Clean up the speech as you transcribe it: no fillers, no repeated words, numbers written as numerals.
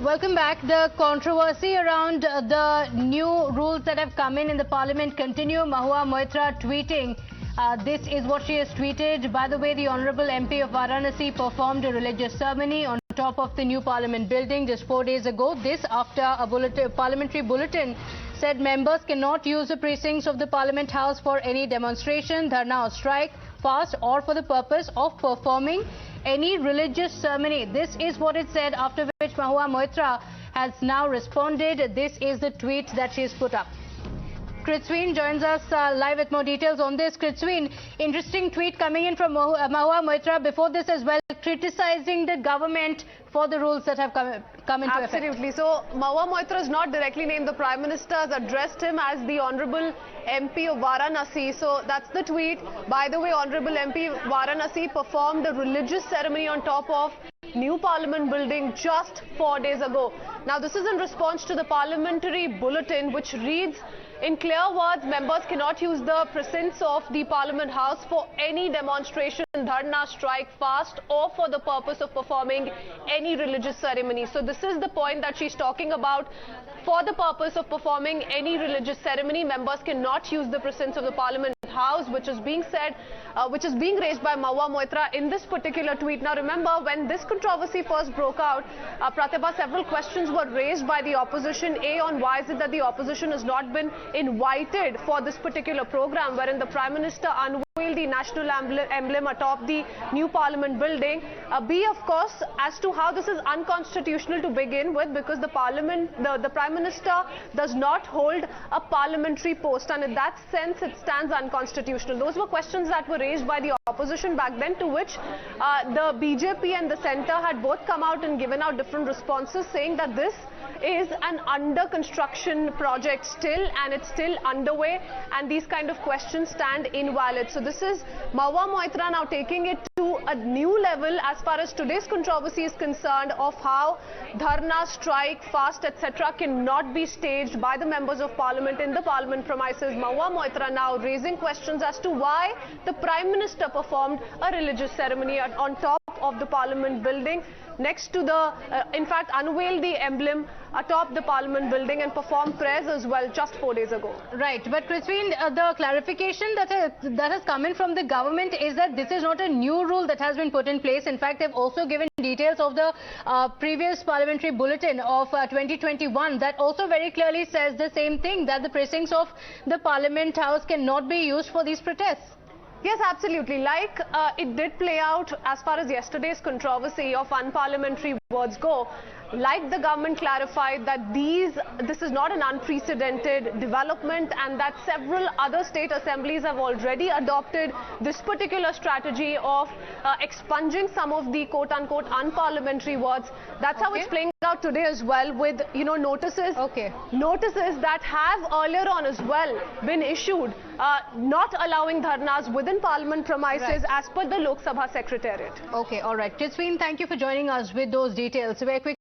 Welcome back. The controversy around the new rules that have come in the parliament continue. Mahua Moitra tweeting. This is what she has tweeted. By the way, the Honorable MP of Varanasi performed a religious ceremony on top of the new parliament building just 4 days ago. This after a parliamentary bulletin said members cannot use the precincts of the Parliament House for any demonstration, dharna or strike, fast or for the purpose of performing any religious ceremony. This is what it said, after which Mahua Moitra has now responded. This is the tweet that she has put up. Kritsween joins us live with more details on this. Kritsween, interesting tweet coming in from Mahua Moitra before this as well, criticizing the government for the rules that have come into effect. Absolutely. So, Mahua Moitra is not directly named. The Prime Minister has addressed him as the Honorable MP of Varanasi. So, that's the tweet. By the way, Honorable MP Varanasi performed a religious ceremony on top of new Parliament building just 4 days ago. Now, this is in response to the parliamentary bulletin, which reads, in clear words, members cannot use the precincts of the Parliament House for any demonstration, dharna, strike, fast or for the purpose of performing any religious ceremony. So this is the point that she's talking about. For the purpose of performing any religious ceremony, members cannot use the precincts of the Parliament House, which is being said, which is being raised by Mahua Moitra in this particular tweet. Now remember, when this controversy first broke out, Pratibha, several questions were raised by the opposition. On why is it that the opposition has not been invited for this particular program, wherein the Prime Minister unveiled the national emblem atop the new Parliament building. B, of course, as to how this is unconstitutional to begin with, because the Prime Minister does not hold a parliamentary post, and in that sense it stands unconstitutional. Those were questions that were raised by the opposition back then, to which the BJP and the centre had both come out and given out different responses, saying that this is an under construction project still, and it's still underway, and these kind of questions stand invalid. So this is Mahua Moitra now taking it to a new level as far as today's controversy is concerned, of how dharna, strike, fast, etc. cannot be staged by the members of parliament in the parliament premises. Mahua Moitra now raising questions as to why the Prime Minister performed a religious ceremony on top of the parliament building, next to the, in fact, unveiled the emblem atop the Parliament building and performed prayers as well just 4 days ago. Right, but Kritsween, the clarification that has come in from the government is that this is not a new rule that has been put in place. In fact, they've also given details of the previous parliamentary bulletin of 2021 that also very clearly says the same thing, that the precincts of the Parliament House cannot be used for these protests. Yes, absolutely. Like it did play out as far as yesterday's controversy of unparliamentary words go. Like the government clarified that this is not an unprecedented development, and that several other state assemblies have already adopted this particular strategy of expunging some of the quote-unquote unparliamentary words. That's how it's playing out today as well, with, you know, notices that have earlier on as well been issued, not allowing dharnas within parliament premises as per the Lok Sabha Secretariat. Okay, all right. Kritsween, thank you for joining us with those details. Very quick.